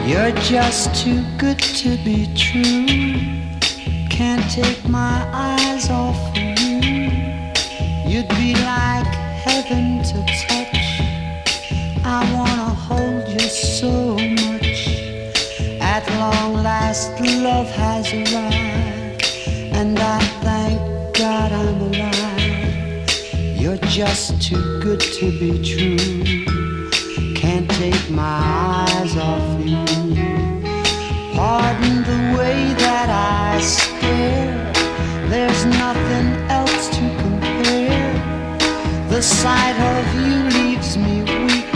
You're just too good to be true. Can't take my eyes off of you. You'd be like heaven to touch. I wanna hold you so much. At long last love has arrived, and I thank God I'm alive. You're just too good to be true. Can't take my eyes off you. Pardon the way that I stare. There's nothing else to compare. The sight of you leaves me weak.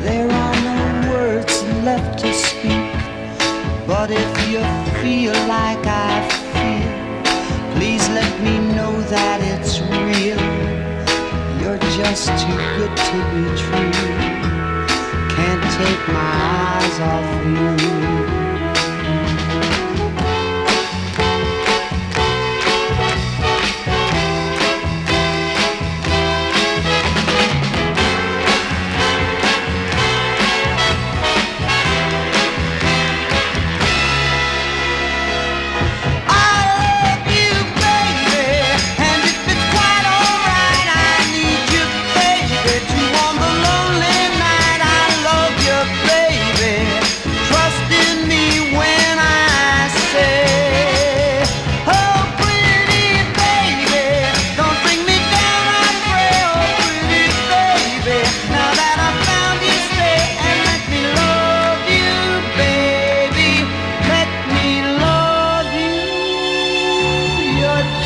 There are no words left to speak. But if you feel like I feel, please let me know that it's real. You're just too good to be true. Can't take my eyes off you.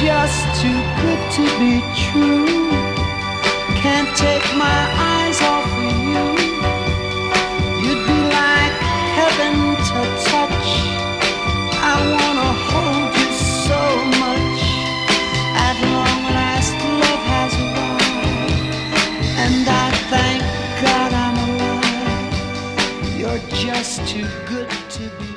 Just too good to be true. Can't take my eyes off of you. You'd be like heaven to touch. I wanna hold you so much. At long last love has arrived, and I thank God I'm alive. You're just too good to be